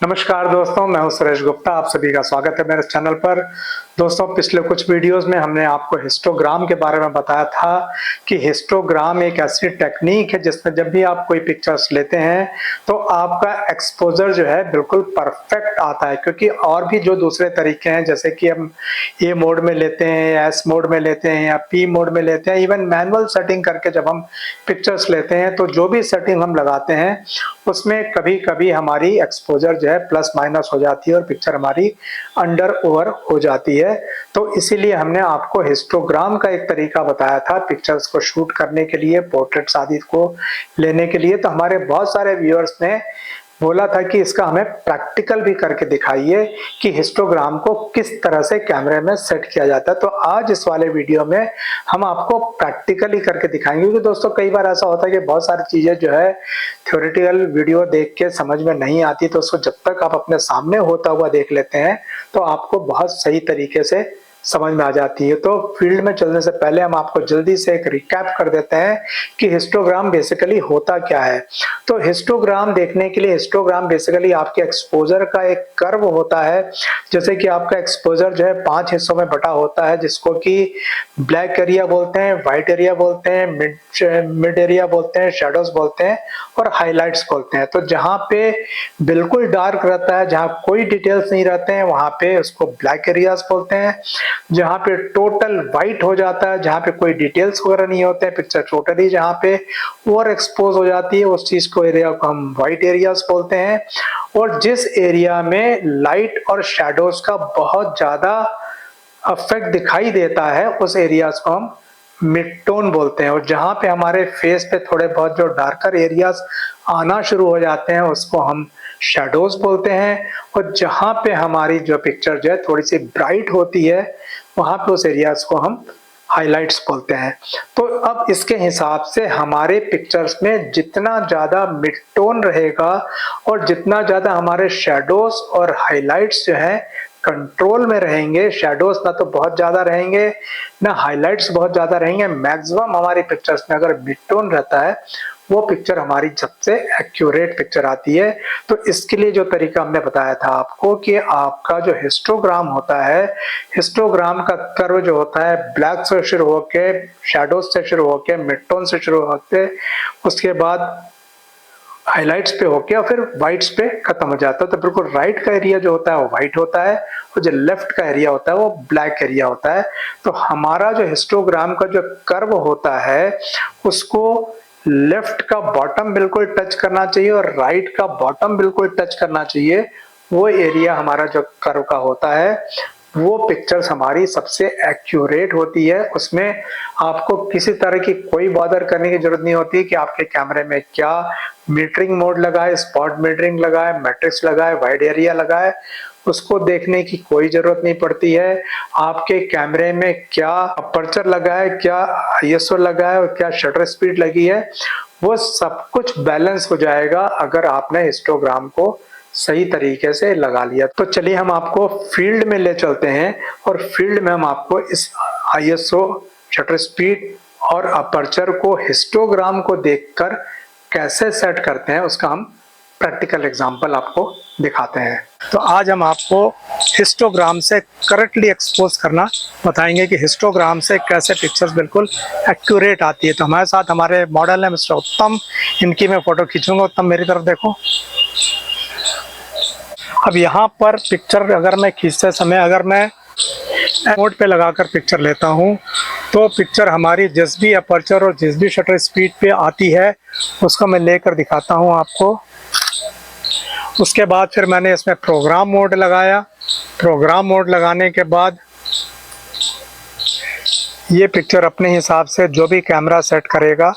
नमस्कार दोस्तों, मैं हूं सुरेश गुप्ता। आप सभी का स्वागत है मेरे चैनल पर। दोस्तों, पिछले कुछ वीडियोस में हमने आपको हिस्टोग्राम के बारे में बताया था कि हिस्टोग्राम एक ऐसी टेक्निक है जिसमें जब भी आप कोई पिक्चर्स लेते हैं तो आपका एक्सपोजर जो है बिल्कुल परफेक्ट आता है। क्योंकि और भी जो दूसरे तरीके हैं, जैसे कि हम ए मोड में लेते हैं या एस मोड में लेते हैं या पी मोड में लेते हैं, इवन मैनुअल सेटिंग करके जब हम पिक्चर्स लेते हैं तो जो भी सेटिंग हम लगाते हैं उसमें कभी कभी हमारी एक्सपोजर जो है प्लस माइनस हो जाती है और पिक्चर हमारी अंडर ओवर हो जाती है। तो इसीलिए हमने आपको हिस्टोग्राम का एक तरीका बताया था पिक्चर्स को शूट करने के लिए, पोर्ट्रेट्स आदि को लेने के लिए। तो हमारे बहुत सारे व्यूअर्स ने बोला था कि इसका हमें प्रैक्टिकल भी करके दिखाइए कि हिस्टोग्राम को किस तरह से कैमरे में सेट किया जाता है। तो आज इस वाले वीडियो में हम आपको प्रैक्टिकली करके दिखाएंगे। क्योंकि दोस्तों कई बार ऐसा होता है कि बहुत सारी चीजें जो है थ्योरेटिकल वीडियो देख के समझ में नहीं आती, तो उसको जब तक आप अपने सामने होता हुआ देख लेते हैं तो आपको बहुत सही तरीके से समझ में आ जाती है। तो फील्ड में चलने से पहले हम आपको जल्दी से एक रिकैप कर देते हैं कि हिस्टोग्राम बेसिकली होता क्या है। तो हिस्टोग्राम देखने के लिए, हिस्टोग्राम बेसिकली आपके एक्सपोजर का एक कर्व होता है। जैसे कि आपका एक्सपोजर जो है 5 हिस्सों में बटा होता है, जिसको कि ब्लैक एरिया बोलते हैं, व्हाइट एरिया बोलते हैं, मिड एरिया बोलते हैं, शैडोज बोलते हैं और हाइलाइट्स बोलते हैं। तो जहां पे बिल्कुल डार्क रहता है, जहां कोई डिटेल्स नहीं रहते हैं, वहां पे उसको ब्लैक एरियाज बोलते हैं। जहां पे टोटल व्हाइट हो जाता है, जहां पे कोई डिटेल्स वगैरह नहीं होते हैं, पिक्चर टोटली जहां पे ओवर एक्सपोज हो जाती है, उस चीज को एरिया को हम व्हाइट एरियाज बोलते हैं। और जिस एरिया में लाइट और शैडोज का बहुत ज्यादा इफेक्ट दिखाई देता है उस एरियाज को हम मिड टोन बोलते हैं। और जहां पे हमारे फेस पे थोड़े बहुत जो डार्कर एरियाज आना शुरू हो जाते हैं उसको हम शैडोज बोलते हैं। और जहां पे हमारी जो पिक्चर जो है थोड़ी सी ब्राइट होती है वहां पे उस एरियाज को हम हाइलाइट्स बोलते हैं। तो अब इसके हिसाब से हमारे पिक्चर्स में जितना ज्यादा मिड टोन रहेगा और जितना ज्यादा हमारे शैडोज और हाइलाइट्स जो है कंट्रोल में रहेंगे, शैडोज ना तो बहुत ज्यादा रहेंगे ना हाइलाइट्स बहुत ज्यादा रहेंगे, मैक्सिमम हमारी पिक्चर्स में अगर मिड टोन रहता है वो पिक्चर हमारी सबसे एक्यूरेट पिक्चर आती है। तो इसके लिए जो तरीका हमने बताया था आपको कि आपका जो हिस्टोग्राम होता है, हिस्टोग्राम का कर्व जो होता है ब्लैक से शुरू होके, शैडोज से शुरू होके, मिड टोन से शुरू होके, उसके बाद हाइलाइट्स पे होके और फिर व्हाइट्स पे खत्म हो जाता है। तो बिल्कुल राइट का एरिया जो होता है वो व्हाइट होता है और जो लेफ्ट का एरिया होता है वो ब्लैक एरिया होता है। तो हमारा जो हिस्टोग्राम का जो कर्व होता है उसको लेफ्ट का बॉटम बिल्कुल टच करना चाहिए और राइट का बॉटम बिल्कुल टच करना चाहिए। वो एरिया हमारा जो कर्व का होता है वो पिक्चर्स हमारी सबसे एक्यूरेट होती है। उसमें आपको किसी तरह की कोई बॉदर करने की जरूरत नहीं होती कि आपके कैमरे में क्या मीटरिंग मोड लगाए, स्पॉट मीटरिंग लगाए, मैट्रिक्स लगाए, वाइड एरिया लगाए, उसको देखने की कोई जरूरत नहीं पड़ती है। आपके कैमरे में क्या अपर्चर लगा है, क्या आईएसओ लगा है और क्या शटर स्पीड लगी है, वो सब कुछ बैलेंस हो जाएगा अगर आपने हिस्टोग्राम को सही तरीके से लगा लिया। तो चलिए हम आपको फील्ड में ले चलते हैं और फील्ड में हम आपको इस आईएसओ, शटर स्पीड और अपर्चर को हिस्टोग्राम को देखकर कैसे सेट करते हैं उसका हम प्रैक्टिकल एग्जांपल आपको दिखाते हैं। तो आज हम आपको हिस्टोग्राम से करेक्टली एक्सपोज करना बताएंगे कि हिस्टोग्राम से कैसे पिक्चर्स बिल्कुल एक्यूरेट आती है। तो हमारे साथ हमारे मॉडल है मिस्टर उत्तम, इनकी मैं फोटो खींचूंगा। उत्तम मेरी तरफ देखो। अब यहाँ पर पिक्चर अगर मैं खींचते समय अगर मैं मोड पे लगाकर पिक्चर लेता हूँ तो पिक्चर हमारी जिस भी अपर्चर और जिस भी शटर स्पीड पे आती है उसको मैं लेकर दिखाता हूँ आपको। उसके बाद फिर मैंने इसमें प्रोग्राम मोड लगाया। प्रोग्राम मोड लगाने के बाद ये पिक्चर अपने हिसाब से जो भी कैमरा सेट करेगा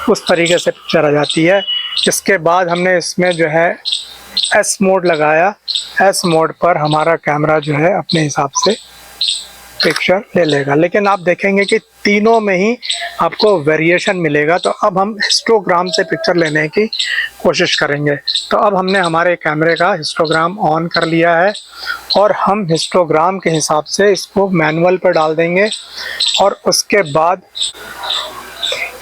उस तरीके से पिक्चर आ जाती है। इसके बाद हमने इसमें जो है एस मोड लगाया। एस मोड पर हमारा कैमरा जो है अपने हिसाब से पिक्चर ले लेगा, लेकिन आप देखेंगे कि तीनों में ही आपको वेरिएशन मिलेगा। तो अब हम हिस्टोग्राम से पिक्चर लेने की कोशिश करेंगे। तो अब हमने हमारे कैमरे का हिस्टोग्राम ऑन कर लिया है और हम हिस्टोग्राम के हिसाब से इसको मैनुअल पर डाल देंगे और उसके बाद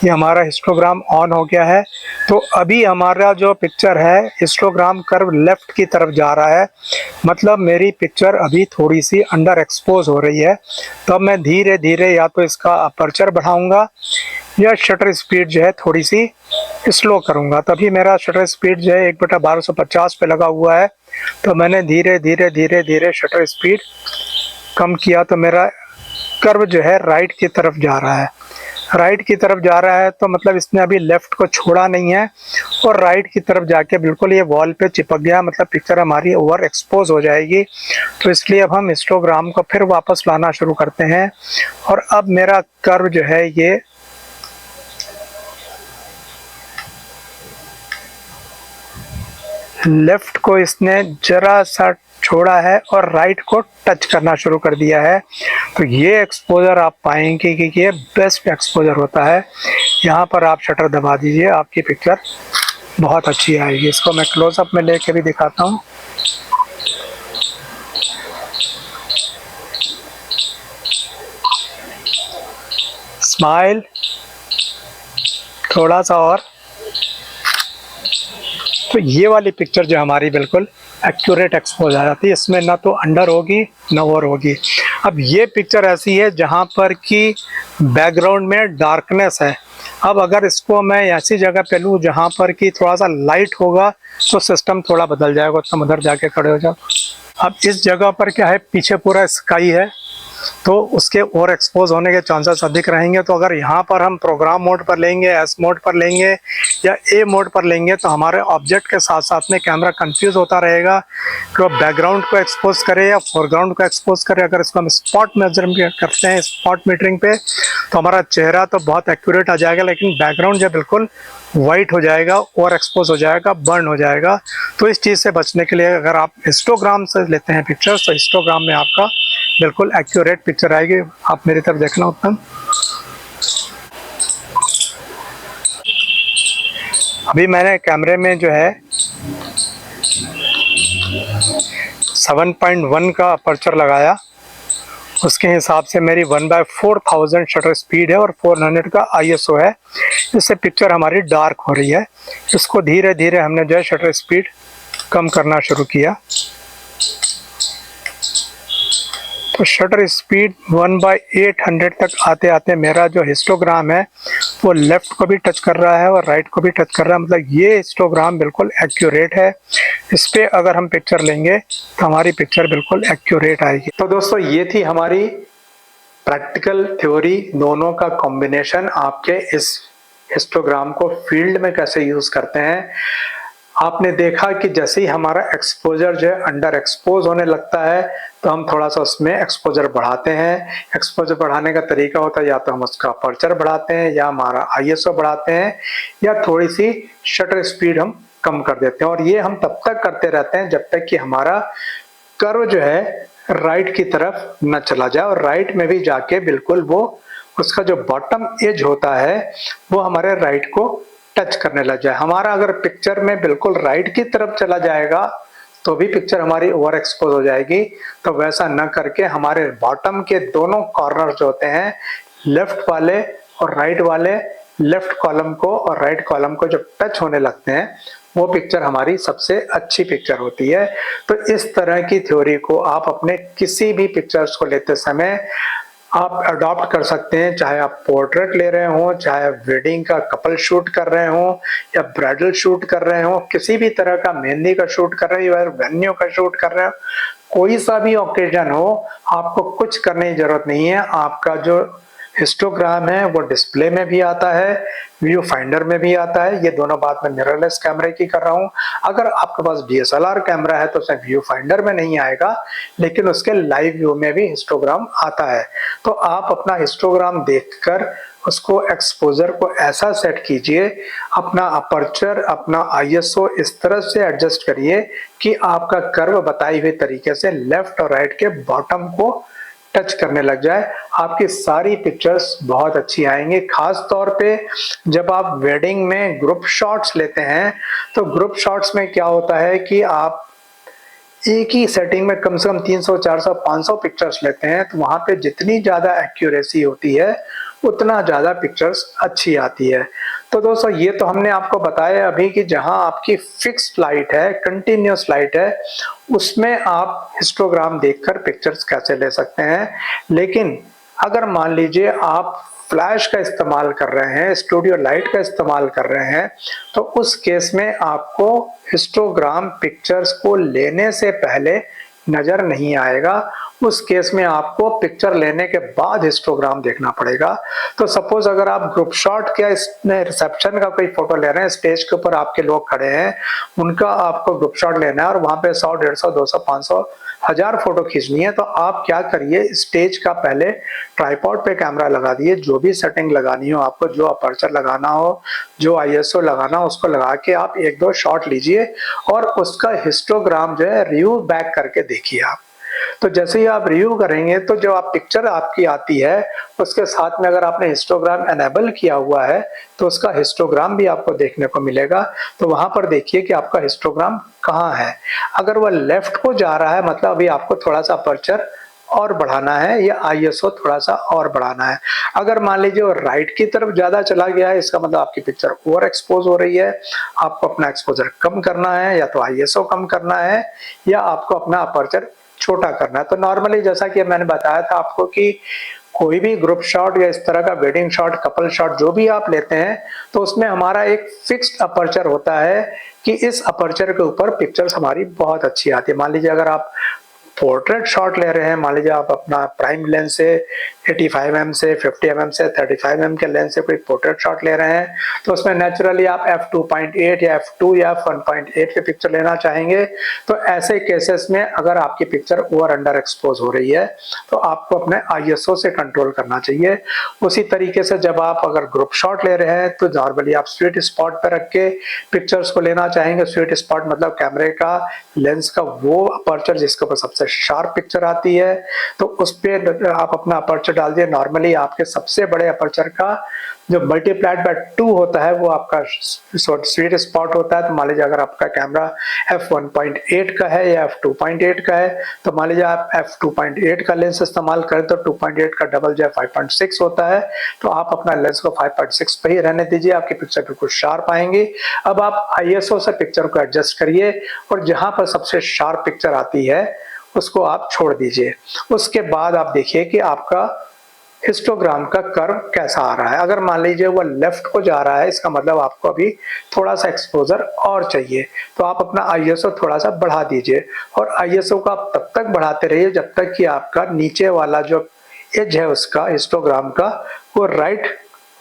ये हमारा हिस्टोग्राम ऑन हो गया है। तो अभी हमारा जो पिक्चर है हिस्टोग्राम कर्व लेफ्ट की तरफ जा रहा है, मतलब मेरी पिक्चर अभी थोड़ी सी अंडर एक्सपोज हो रही है। तो अब मैं धीरे धीरे या तो इसका अपर्चर बढ़ाऊंगा या शटर स्पीड जो है थोड़ी सी स्लो करूंगा। तभी मेरा शटर स्पीड जो है 1/1250 पे लगा हुआ है। तो मैंने धीरे धीरे धीरे धीरे शटर स्पीड कम किया तो मेरा कर्व जो है राइट की तरफ जा रहा है। राइट की तरफ जा रहा है तो मतलब इसने अभी लेफ्ट को छोड़ा नहीं है और राइट की तरफ जाके बिल्कुल ये वॉल पे चिपक गया, मतलब पिक्चर हमारी ओवर एक्सपोज हो जाएगी। तो इसलिए अब हम हिस्टोग्राम को फिर वापस लाना शुरू करते हैं। और अब मेरा कर्व जो है ये लेफ्ट को इसने जरा सा छोड़ा है और राइट को टच करना शुरू कर दिया है। तो ये एक्सपोजर आप पाएंगे कि ये बेस्ट एक्सपोजर होता है। यहाँ पर आप शटर दबा दीजिए, आपकी पिक्चर बहुत अच्छी आएगी। इसको मैं क्लोजअप में लेके भी दिखाता हूँ। स्माइल थोड़ा सा और। तो ये वाली पिक्चर जो हमारी बिल्कुल एक्यूरेट एक्सपोज आ जाती है, इसमें ना तो अंडर होगी ना ओवर होगी। अब ये पिक्चर ऐसी है जहाँ पर कि बैकग्राउंड में डार्कनेस है। अब अगर इसको मैं ऐसी जगह पे लूँ जहाँ पर कि थोड़ा सा लाइट होगा तो सिस्टम थोड़ा बदल जाएगा। तुम उधर जाके खड़े हो जाओ। अब इस जगह पर क्या है, पीछे पूरा स्काई है तो उसके और एक्सपोज होने के चांसेस अधिक रहेंगे। तो अगर यहाँ पर हम प्रोग्राम मोड पर लेंगे, एस मोड पर लेंगे या ए मोड पर लेंगे तो हमारे ऑब्जेक्ट के साथ साथ में कैमरा कंफ्यूज होता रहेगा कि वो बैकग्राउंड को एक्सपोज करे या फोरग्राउंड को एक्सपोज करे। अगर इसको हम स्पॉट मेजरमेंट करते हैं, स्पॉट मीटरिंग पे, तो हमारा चेहरा तो बहुत एक्यूरेट आ जाएगा लेकिन बैकग्राउंड जो बिल्कुल वाइट हो जाएगा और एक्सपोज हो जाएगा, बर्न हो जाएगा। तो इस चीज़ से बचने के लिए अगर आप हिस्टोग्राम से लेते हैं पिक्चर्स तो हिस्टोग्राम में आपका बिल्कुल एक्यूरेट पिक्चर आएगी। आप मेरी तरफ देखना उत्तम। अभी मैंने कैमरे में जो है 7.1 का अपर्चर लगाया, उसके हिसाब से मेरी 1/4000 शटर स्पीड है और 400 का ISO है। इससे पिक्चर हमारी डार्क हो रही है। इसको धीरे धीरे हमने जो है शटर स्पीड कम करना शुरू किया। तो शटर स्पीड 1/800 तक आते आते मेरा जो हिस्टोग्राम है वो लेफ्ट को भी टच कर रहा है और राइट को भी टच कर रहा है। मतलब ये हिस्टोग्राम बिल्कुल एक्यूरेट है। इस पे अगर हम पिक्चर लेंगे तो हमारी पिक्चर बिल्कुल एक्यूरेट आएगी। तो दोस्तों ये थी हमारी प्रैक्टिकल थ्योरी, दोनों का कॉम्बिनेशन आपके इस हिस्टोग्राम को फील्ड में कैसे यूज करते हैं। आपने देखा कि जैसे ही हमारा एक्सपोजर जो है अंडर एक्सपोज होने लगता है तो हम थोड़ा सा उसमें एक्सपोजर बढ़ाते हैं। एक्सपोजर बढ़ाने का तरीका होता है या तो हम उसका अपर्चर बढ़ाते हैं या हमारा ISO बढ़ाते हैं या थोड़ी सी शटर स्पीड हम कम कर देते हैं। और ये हम तब तक करते रहते हैं जब तक कि हमारा कर्व जो है राइट की तरफ न चला जाए और राइट में भी जाके बिल्कुल वो उसका जो बॉटम एज होता है वो हमारे राइट को टच करने लग जाए। हमारा अगर पिक्चर में बिल्कुल राइट की तरफ चला जाएगा तो भी पिक्चर हमारी ओवर एक्सपोज हो जाएगी। तो वैसा न करके हमारे बॉटम के दोनों कॉर्नर जो होते हैं, लेफ्ट वाले और राइट वाले, लेफ्ट कॉलम को और राइट कॉलम को जब टच होने लगते हैं वो पिक्चर हमारी सबसे अच्छी पिक्चर होती है। तो इस तरह की थ्योरी को आप अपने किसी भी पिक्चर्स को लेते समय आप अडॉप्ट कर सकते हैं, चाहे आप पोर्ट्रेट ले रहे हो, चाहे वेडिंग का कपल शूट कर रहे हो या ब्राइडल शूट कर रहे हो, किसी भी तरह का मेहंदी का शूट कर रहे हो या वेन्यू का शूट कर रहे हो, कोई सा भी ओकेजन हो, आपको कुछ करने की जरूरत नहीं है। आपका जो हिस्टोग्राम है वो डिस्प्ले में भी आता है, व्यू फाइंडर में भी आता है। ये दोनों बात मैं मिररलेस कैमरे की कर रहा हूँ। अगर आपके पास DSLR कैमरा है तो उसमें व्यू फाइंडर में नहीं आएगा लेकिन उसके लाइव व्यू में भी हिस्टोग्राम आता है। तो आप अपना हिस्टोग्राम देखकर उसको एक्सपोजर को ऐसा सेट कीजिए, अपना अपर्चर, अपना ISO इस तरह से एडजस्ट करिए कि आपका कर्व बताई हुई तरीके से लेफ्ट और राइट के बॉटम को टच करने लग जाए। आपकी सारी पिक्चर्स बहुत अच्छी आएंगी। खास तौर पे जब आप वेडिंग में ग्रुप शॉट्स लेते हैं तो ग्रुप शॉट्स में क्या होता है कि आप एक ही सेटिंग में कम से कम 300, 400, 500 पिक्चर्स लेते हैं तो वहां पे जितनी ज्यादा एक्यूरेसी होती है उतना ज़्यादा पिक्चर्स अच्छी आती है। तो दोस्तों ये तो हमने आपको बताया अभी कि जहां आपकी फिक्स्ड लाइट है, कंटिन्यूअस लाइट है, उसमें आप हिस्टोग्राम देखकर पिक्चर्स कैसे ले सकते हैं। लेकिन अगर मान लीजिए आप फ्लैश का इस्तेमाल कर रहे हैं, स्टूडियो लाइट का इस्तेमाल कर रहे हैं, तो उस केस में आपको हिस्टोग्राम पिक्चर्स को लेने से पहले नजर नहीं आएगा। उस केस में आपको पिक्चर लेने के बाद हिस्टोग्राम देखना पड़ेगा। तो सपोज अगर आप ग्रुप शॉट के इसमें रिसेप्शन का कोई फोटो ले रहे हैं, स्टेज के ऊपर आपके लोग खड़े हैं, उनका आपको ग्रुप शॉट लेना है और वहां पे 100, 150, 200, 500, 1000 फोटो खींचनी है, तो आप क्या करिए, स्टेज का पहले ट्राइपॉड पे कैमरा लगा दिए, जो भी सेटिंग लगानी हो आपको, जो अपर्चर लगाना हो, जो आईएसओ लगाना हो, उसको लगा के आप 1-2 शॉट लीजिए और उसका हिस्टोग्राम जो है रिव्यू बैक करके देखिए आप। तो जैसे ही आप रिव्यू करेंगे तो जो आप पिक्चर आपकी आती है उसके साथ में अगर आपने हिस्टोग्राम एनेबल किया हुआ है तो उसका हिस्टोग्राम भी आपको देखने को मिलेगा। तो वहां पर देखिए कि आपका हिस्टोग्राम कहाँ है। अगर वह लेफ्ट को जा रहा है, मतलब अभी आपको थोड़ा सा अपर्चर और बढ़ाना है या आईएसओ थोड़ा सा और बढ़ाना है। अगर मान लीजिए वो राइट की तरफ ज्यादा चला गया है, इसका मतलब आपकी पिक्चर ओवर एक्सपोज हो रही है, आपको अपना एक्सपोजर कम करना है, या तो आईएसओ कम करना है या आपको अपना अपर्चर छोटा करना है। तो नॉर्मली जैसा कि मैंने बताया था आपको कि कोई भी ग्रुप शॉट या इस तरह का वेडिंग शॉट, कपल शॉट जो भी आप लेते हैं, तो उसमें हमारा एक फिक्स्ड अपर्चर होता है कि इस अपर्चर के ऊपर पिक्चर्स हमारी बहुत अच्छी आती है। मान लीजिए अगर आप पोर्ट्रेट शॉट ले रहे हैं, मान लीजिए आप अपना प्राइम लेंस से 85mm से 50mm से 35mm के लेंस से कोई पोर्ट्रेट शॉट ले रहे हैं, तो उसमें नेचुरली आप f2.8 या f2 या f1.8 के पिक्चर लेना चाहेंगे। तो ऐसे केसेस में अगर आपकी पिक्चर ओवर अंडर एक्सपोज हो रही है तो आपको अपने आईएसओ से कंट्रोल करना चाहिए। उसी तरीके से जब आप अगर ग्रुप शॉट ले रहे हैं तो नॉर्मली आप स्वीट स्पॉट पर रख के पिक्चर्स को लेना चाहेंगे। स्वीट स्पॉट मतलब कैमरे का लेंस का वो अपर्चर जिसके ऊपर सबसे शार्प पिक्चर आती है, तो उस पे आप अपना अपर्चर डाल दिए। नॉर्मली आपके सबसे बड़े अपर्चर का जो मल्टीप्लाइड बाय 2 होता है वो आपका स्वीट स्पॉट होता है। तो मान लीजिए अगर आपका कैमरा f1.8 का है या f2.8 का है, तो मान लीजिए आप f2.8 का लेंस इस्तेमाल करें तो 2.8 का डबल जो है 5.6 होता है। तो आप अपना लेंस को 5.6 पे ही रहने दीजिए, आपकी पिक्चर बिल्कुल शार्प आएंगी। अब आप आईएसओ से पिक्चर को एडजस्ट करिए और जहां पर सबसे शार्प पिक्चर आती है उसको आप छोड़ दीजिए। उसके बाद आप देखिए कि आपका हिस्टोग्राम का कर्व कैसा आ रहा है। अगर मान लीजिए वो लेफ्ट को जा रहा है, इसका मतलब आपको अभी थोड़ा सा एक्सपोजर और चाहिए, तो आप अपना आईएसओ थोड़ा सा बढ़ा दीजिए। और आईएसओ को आप तब तक बढ़ाते रहिए जब तक कि आपका नीचे वाला जो एज है उसका हिस्टोग्राम का वो राइट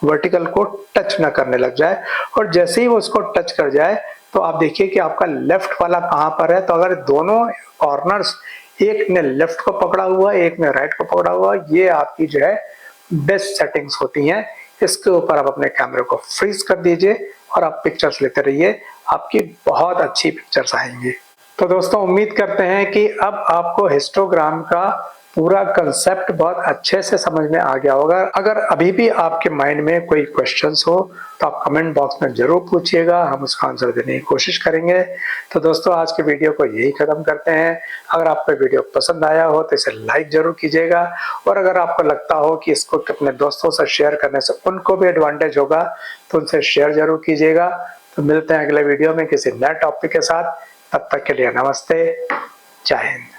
वर्टिकल को टच न करने लग जाए। और जैसे ही वो उसको टच कर जाए तो आप देखिए कि आपका लेफ्ट वाला कहां पर है। तो अगर दोनों कॉर्नर्स, एक ने लेफ्ट को पकड़ा हुआ है, एक ने राइट को पकड़ा हुआ है, ये आपकी जो है बेस्ट सेटिंग्स होती हैं। इसके ऊपर आप अपने कैमरे को फ्रीज कर दीजिए और आप पिक्चर्स लेते रहिए, आपकी बहुत अच्छी पिक्चर्स आएंगी। तो दोस्तों उम्मीद करते हैं कि अब आपको हिस्टोग्राम का पूरा कंसेप्ट बहुत अच्छे से समझ में आ गया होगा। अगर अभी भी आपके माइंड में कोई क्वेश्चंस हो तो आप कमेंट बॉक्स में जरूर पूछिएगा, हम उसका आंसर देने की कोशिश करेंगे। तो दोस्तों आज के वीडियो को यही खत्म करते हैं। अगर आपको वीडियो पसंद आया हो तो इसे लाइक जरूर कीजिएगा, और अगर आपको लगता हो कि इसको अपने दोस्तों से शेयर करने से उनको भी एडवांटेज होगा तो उनसे शेयर जरूर कीजिएगा। तो मिलते हैं अगले वीडियो में किसी नए टॉपिक के साथ। तब तक के लिए नमस्ते, जय हिंद।